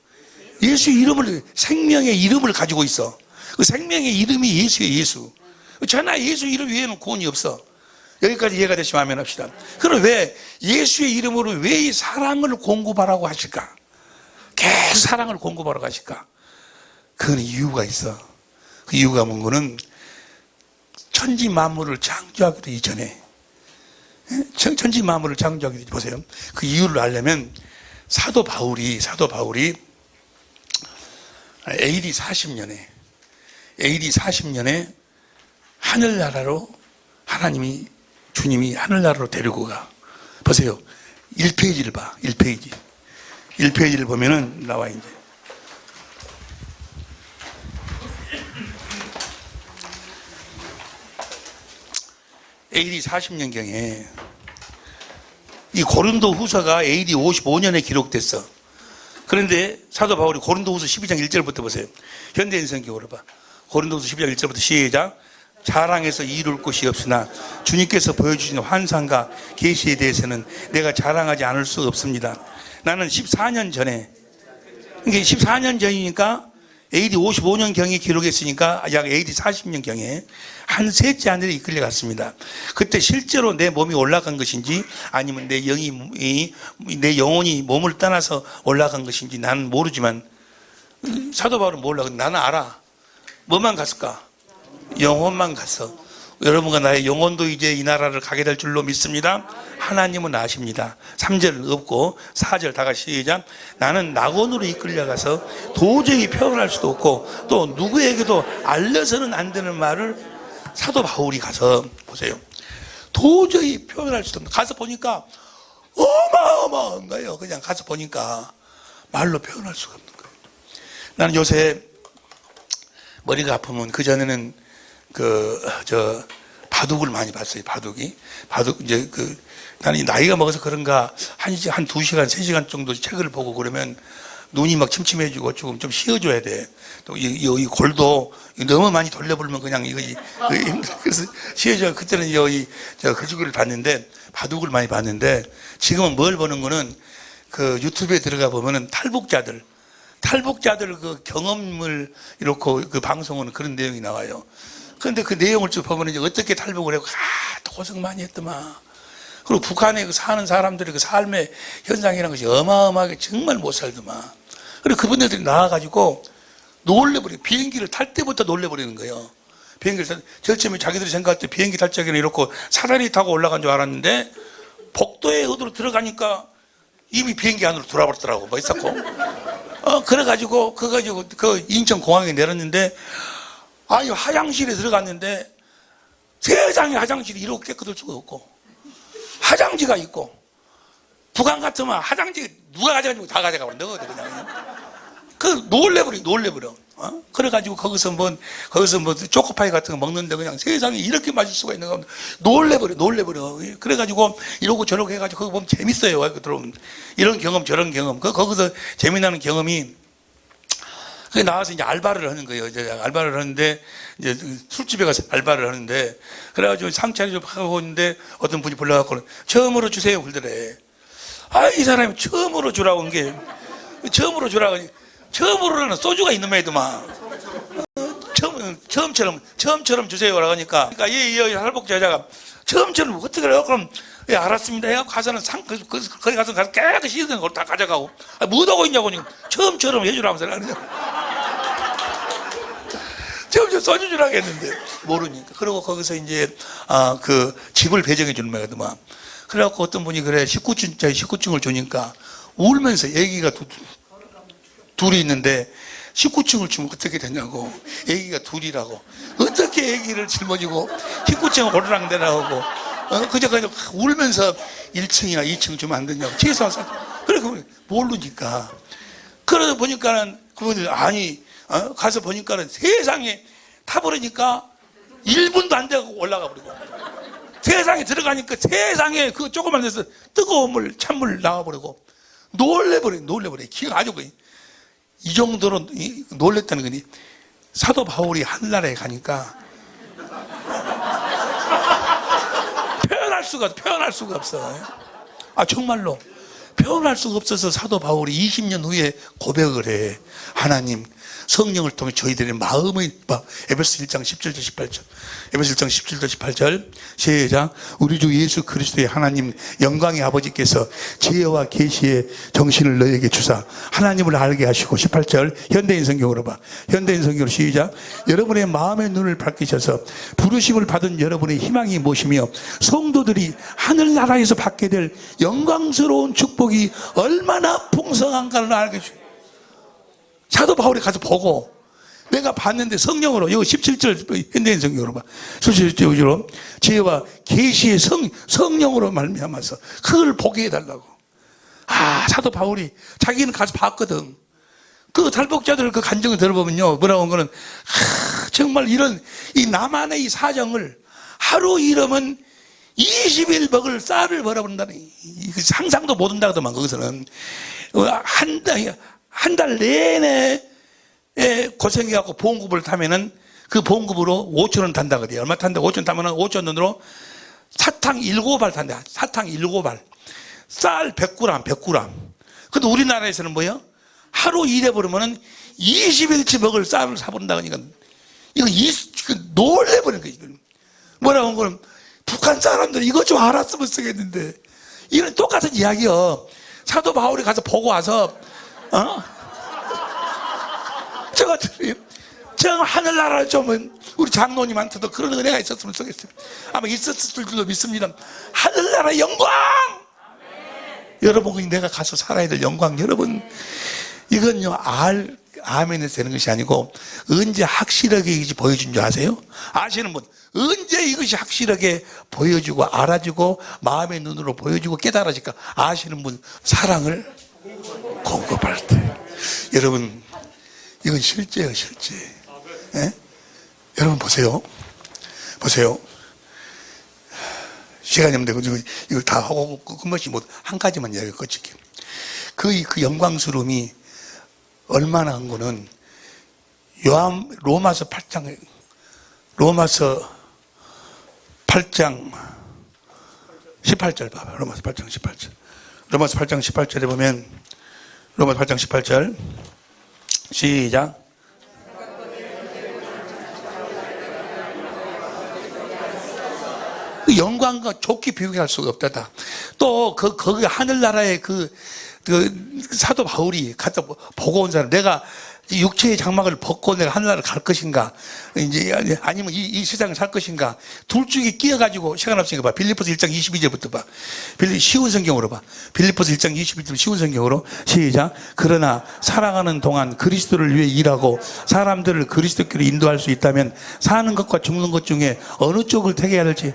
예수 이름을, 생명의 이름을 가지고 있어. 그 생명의 이름이 예수예요. 예수. 천하에 예수 이름 외에는 구원이 없어. 여기까지 이해가 되시면 아멘 합시다. 그럼 왜 예수의 이름으로 왜 이 사랑을 공급하라고 하실까? 계속 사랑을 공급하라고 하실까? 그건 이유가 있어. 그 이유가 뭔가는 천지 만물을 창조하기도 이전에, 천지 만물을 창조하기도 이전에, 보세요. 그 이유를 알려면 사도 바울이 AD 40년에 하늘나라로 주님이 하늘나라로 데리고 가. 보세요. 1페이지를 봐. 1페이지를 보면은 나와 이제. AD 40년경에 이 고린도 후서가 AD 55년에 기록됐어. 그런데 사도 바울이 고린도 후서 12장 1절부터 보세요. 현대인 성경으로 봐. 고린도 후서 12장 1절부터 시작. 자랑해서 이룰 것이 없으나 주님께서 보여주신 환상과 계시에 대해서는 내가 자랑하지 않을 수 없습니다. 나는 14년 전에, 이게 14년 전이니까 AD 55년경에 기록했으니까 약 AD 40년경에 한 셋째 하늘에 이끌려갔습니다. 그때 실제로 내 몸이 올라간 것인지 아니면 내 영혼이 몸을 떠나서 올라간 것인지 나는 모르지만 사도 바울은 몰라. 나는 알아. 뭐만 갔을까? 영혼만 갔어. 여러분과 나의 영혼도 이제 이 나라를 가게 될 줄로 믿습니다. 하나님은 아십니다. 3절 없고 4절 다 같이 시작. 나는 낙원으로 이끌려가서 도저히 표현할 수도 없고 또 누구에게도 알려서는 안 되는 말을 사도 바울이 가서 보세요. 도저히 표현할 수도 없는, 가서 보니까 어마어마한 거예요. 그냥 가서 보니까 말로 표현할 수가 없는 거예요. 나는 요새 머리가 아프면 그전에는 바둑을 많이 봤어요. 바둑 이제 나는 나이가 먹어서 그런가 한 2시간, 3시간 정도 책을 보고 그러면 눈이 막 침침해지고 조금 좀 쉬어줘야 돼. 또 이 골도 너무 많이 돌려버리면 그냥 그래서 쉬어줘야. 그때는 제가 글쓰기를 봤는데 바둑을 많이 봤는데 지금은 뭘 보는 거는 그 유튜브에 들어가 보면은 탈북자들 그 경험을 이렇게 그 방송은 그런 내용이 나와요. 그런데 그 내용을 쭉 보면 이제 어떻게 탈북을 하고 또 고생 많이 했더만. 그리고 북한에 사는 사람들의 그 삶의 현상이라는 것이 어마어마하게 정말 못 살더만. 그리고 그분들이 나와가지고 놀래버려. 비행기를 탈 때부터 놀래버리는 거예요. 비행기를 제일 처음에 자기들이 생각할 때 비행기 탈 적에는 이렇게 사다리 타고 올라간 줄 알았는데 복도에 어디로 들어가니까 이미 비행기 안으로 돌아버렸더라고. 뭐 있었고. 그래가지고 그 인천공항에 내렸는데 아니 화장실에 들어갔는데 세상에 화장실이 이렇게 깨끗할 수가 없고 화장지가 있고 북한 같으면 화장지 누가 가져가지고 다 가져가 버려. 넣어도 그냥. 놀래버려. 그래가지고 거기서 뭐 초코파이 같은 거 먹는데 그냥 세상에 이렇게 맛있을 수가 있는가. 놀래버려. 그래가지고 이러고 저러고 해가지고 거기 보면 재밌어요. 들어오면 이런 경험 저런 경험. 거기서 재미나는 경험이 그게 나와서 이제 알바를 하는 거예요. 이제 알바를 하는데 이제 술집에 가서 알바를 하는데 그래가지고 상차례 좀 하고 있는데 어떤 분이 불러갖고 처음으로 주세요 그러더래. 이 사람이 처음으로 주라고 한 게 처음으로는 소주가 있는 말이더만. 처음처럼 주세요 라고 하니까 이 할복자 여자가 처음처럼 어떻게 그래요? 그럼 예, 알았습니다. 해갖고 가서는 거기 가서 깨끗이 씻은 걸 다 가져가고 뭐 하고 있냐고 처음처럼 해주라면서 처음처럼 소주 주라고 했는데 모르니까. 그리고 거기서 이제 그 집을 배정해 주는 말이더만. 그래갖고 어떤 분이 그래 19층을 주니까 울면서 애기가 둘이 있는데 19층을 주면 어떻게 되냐고. 애기가 둘이라고. 어떻게 애기를 짊어지고 19층을 오르락내리락하고 그저 울면서 1층이나 2층 주면 안 되냐고. 최소한 그래 모르니까. 그러다 보니까는 그분들 가서 보니까는 세상에 타버리니까 1분도 안 되고 올라가 버리고 세상에 들어가니까 세상에 그 조그만 데서 뜨거운 찬물 나와버리고 놀래버려. 기가 아주 이 정도로 놀랬다는 거니. 사도 바울이 하늘나라에 가니까 표현할 수가 없어. 정말로 표현할 수가 없어서 사도 바울이 20년 후에 고백을 해. 하나님 성령을 통해 저희들의 마음의 에베소 1장 17절 18절 에베소 1장 17절 18절 시작. 우리 주 예수 그리스도의 하나님 영광의 아버지께서 지혜와 계시의 정신을 너에게 주사 하나님을 알게 하시고 18절 현대인 성경으로 현대인 성경으로 시작. 여러분의 마음의 눈을 밝히셔서 부르심을 받은 여러분의 희망이 무엇이며 성도들이 하늘나라에서 받게 될 영광스러운 축복이 얼마나 풍성한가를 알게 주시고. 사도 바울이 가서 보고 내가 봤는데 성령으로 이거 17절 현대인 성경으로 17절로 지혜와 계시의 성령으로 말미암아서 그걸 보게 해달라고. 사도 바울이 자기는 가서 봤거든. 그 탈북자들 그 간증을 들어보면요 뭐라고 한 거는 정말 이 나만의 이 사정을 하루 이러면 20일 먹을 쌀을 벌어본다는 상상도 못 한다 하더만. 거기서는 한 달 내내 고생해갖고 보험급을 타면은 그 보험급으로 5,000원 탄다 그래요. 얼마 탄다? 5,000원 타면은 5,000원으로 사탕 7알 탄다. 사탕 7알. 쌀 100g. 근데 우리나라에서는 뭐예요? 하루 일해버리면은 20일치 먹을 쌀을 사본다 그러니까 이거 놀래버린 거지. 뭐라고 한 거는 북한 사람들이 이거 좀 알았으면 쓰겠는데 이런 똑같은 이야기요. 사도 바울이 가서 보고 와서 저 하늘나라를 좀 우리 장로님한테도 그런 은혜가 있었으면 좋겠어요. 아마 있었을 줄도 믿습니다. 하늘나라 영광! 여러분, 내가 가서 살아야 될 영광, 여러분, 이건요, 아멘에서 되는 것이 아니고, 언제 확실하게 이것이 보여준 줄 아세요? 아시는 분, 언제 이것이 확실하게 보여주고, 알아주고, 마음의 눈으로 보여주고, 깨달아질까? 아시는 분, 사랑을 공급할 때. 여러분, 이건 실제예요, 실제. 예? 여러분 보세요. 보세요. 시간이 없는데 이걸 다 하고 끝없이 한 가지만 이야기 끝일게요. 그 영광스러움이 얼마나 한 거는 로마서 8장 18절 봐봐. 로마서 8장 18절. 로마서 8장 18절에 보면 로마서 8장 18절 시작. 그 영광과 좋게 비교할 수가 없다다. 또 거기 하늘나라의 그 사도 바울이 갔다 보고 온 사람, 내가 육체의 장막을 벗고 내가 하늘나라를 갈 것인가, 이제 아니면 이 세상을 살 것인가, 둘 중에 끼어가지고 시간 없으니까 봐. 빌립보서 1장 22절부터 봐. 쉬운 성경으로 봐. 빌립보서 1장 22절 쉬운 성경으로 시작. 그러나 살아가는 동안 그리스도를 위해 일하고 사람들을 그리스도께로 인도할 수 있다면 사는 것과 죽는 것 중에 어느 쪽을 택해야 할지,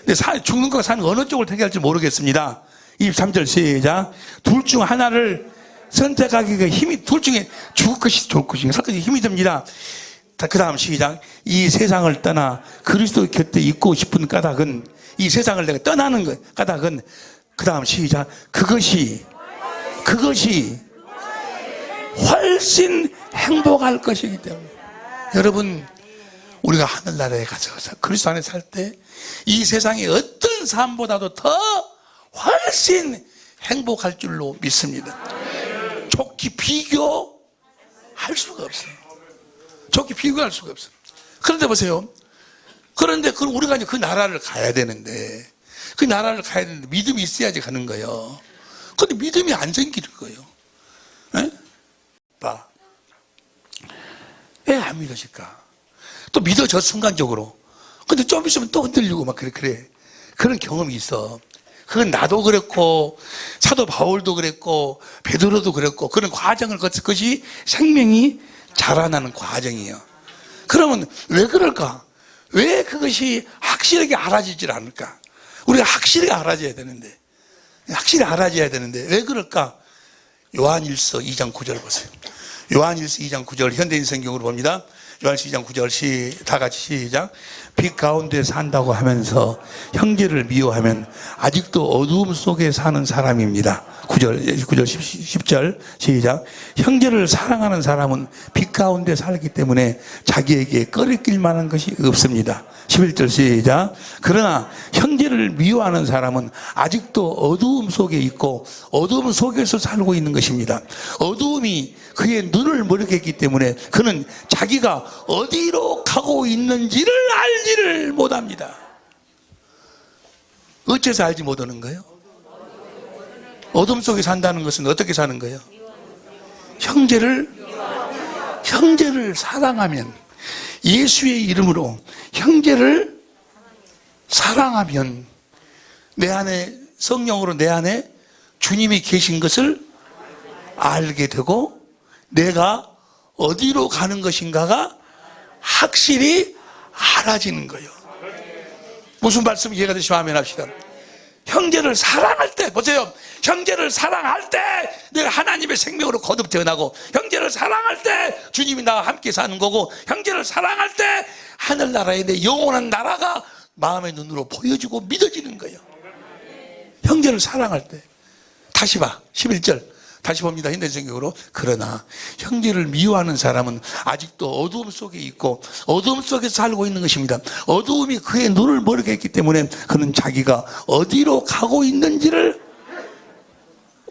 근데 죽는 것과 사는 어느 쪽을 택해야 할지 모르겠습니다. 23절 시작. 둘 중 하나를 선택하기가 둘 중에 죽을 것이 좋을 것인가 살 것이 힘이 듭니다. 그 다음 시작. 이 세상을 떠나 그리스도 곁에 있고 싶은 까닭은, 이 세상을 내가 떠나는 까닭은, 그 다음 시작. 그것이 훨씬 행복할 것이기 때문에. 여러분, 우리가 하늘나라에 가서 그리스도 안에 살 때 이 세상의 어떤 삶보다도 더 훨씬 행복할 줄로 믿습니다. 좋게 비교할 수가 없어요. 좋게 비교할 수가 없어요. 그런데 보세요. 그런데 우리가 이제 그 나라를 가야 되는데, 그 나라를 가야 되는데 믿음이 있어야지 가는 거예요. 그런데 믿음이 안 생기는 거예요. 에? 봐. 왜 안 믿어질까? 또 믿어져, 순간적으로. 근데 좀 있으면 또 흔들리고 막 그래. 그런 경험이 있어. 그건 나도 그랬고, 사도 바울도 그랬고, 베드로도 그랬고, 그런 과정을 거친 것이 생명이 자라나는 과정이에요. 그러면 왜 그럴까? 왜 그것이 확실하게 알아지질 않을까? 우리가 확실하게 알아져야 되는데, 왜 그럴까? 요한일서 2장 9절 보세요. 요한일서 2장 9절 현대인 성경으로 봅니다. 요한일서 2장 9절 다 같이 시작. 빛 가운데 산다고 하면서 형제를 미워하면 아직도 어두움 속에 사는 사람입니다. 9절 10절 시작. 형제를 사랑하는 사람은 빛 가운데 살기 때문에 자기에게 꺼리낄 만한 것이 없습니다. 11절 시작. 그러나 형제를 미워하는 사람은 아직도 어두움 속에 있고 어두움 속에서 살고 있는 것입니다. 어두움이 그의 눈을 머리게 했기 때문에 그는 자기가 어디로 가고 있는지를 알지를 못합니다. 어째서 알지 못하는 거예요? 어둠 속에 산다는 것은 어떻게 사는 거예요? 형제를 사랑하면, 예수의 이름으로 형제를 사랑하면 내 안에, 성령으로 내 안에 주님이 계신 것을 알게 되고 내가 어디로 가는 것인가가 확실히 알아지는 거예요. 무슨 말씀 이해가 되시면 아멘 합시다. 형제를 사랑할 때, 보세요. 형제를 사랑할 때 내가 하나님의 생명으로 거듭 태어나고, 형제를 사랑할 때 주님이 나와 함께 사는 거고, 형제를 사랑할 때 하늘나라의 내 영원한 나라가 마음의 눈으로 보여지고 믿어지는 거예요. 형제를 사랑할 때. 다시 봐. 11절. 다시 봅니다. 현대성경으로. 그러나 형제를 미워하는 사람은 아직도 어두움 속에 있고 어두움 속에서 살고 있는 것입니다. 어두움이 그의 눈을 멀게 했기 때문에 그는 자기가 어디로 가고 있는지를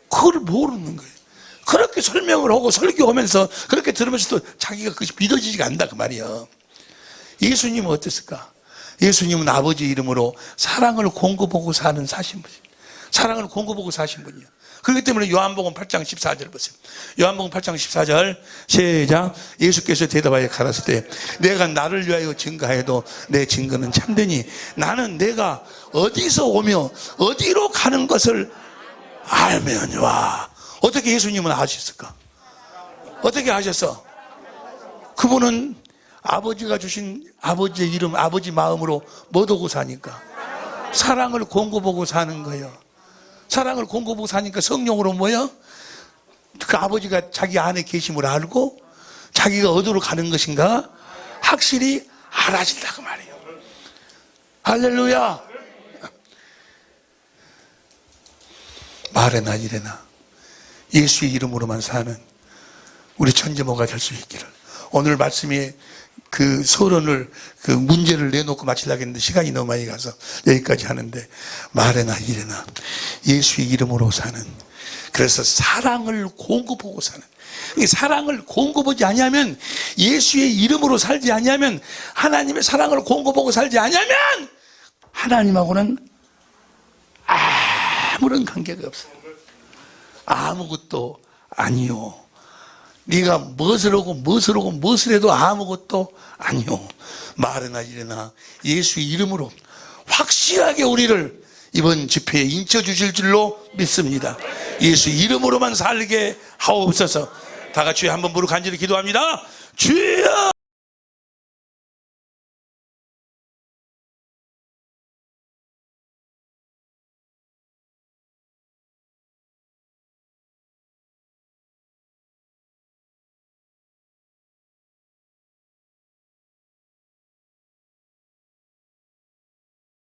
그걸 모르는 거예요. 그렇게 설명을 하고 설교하면서 그렇게 들으면서도 자기가 그것이 믿어지지가 않는다 그 말이에요. 예수님은 어땠을까? 예수님은 아버지 이름으로 사랑을 공급하고 사신 분이에요. 사랑을 공급하고 사신 분이에요. 그렇기 때문에 요한복음 8장 14절 보세요. 요한복음 8장 14절 시작. 예수께서 대답하여 가라사대 때 내가 나를 위하여 증거해도 내 증거는 참되니 나는 내가 어디서 오며 어디로 가는 것을 알면 와. 어떻게 예수님은 아셨을까? 어떻게 아셨어? 그분은 아버지가 주신 아버지의 이름, 아버지 마음으로 못 오고 사니까 사랑을 공급하고 사는 거예요. 사랑을 공급하고 사니까 성령으로 뭐요? 그 아버지가 자기 안에 계심을 알고 자기가 어디로 가는 것인가 확실히 알아진다고 말이에요. 할렐루야. 말해나 이래나 예수의 이름으로만 사는 우리 천지모가 될 수 있기를. 오늘 말씀이 그 서론을, 그 문제를 내놓고 마치려고 했는데 시간이 너무 많이 가서 여기까지 하는데, 말해나 이래나 예수의 이름으로 사는, 그래서 사랑을 공급하고 사는, 이 사랑을 공급하지 아니하면, 예수의 이름으로 살지 아니하면, 하나님의 사랑을 공급하고 살지 아니하면 하나님하고는 아무런 관계가 없어요. 아무것도 아니요. 네가 무엇을 하고 무엇을 해도 아무것도 아니요. 말해나 이래나 예수의 이름으로 확실하게 우리를 이번 집회에 인쳐주실 줄로 믿습니다. 예수 이름으로만 살게 하옵소서. 다 같이 한번 무릎 간절히 기도합니다. 주여!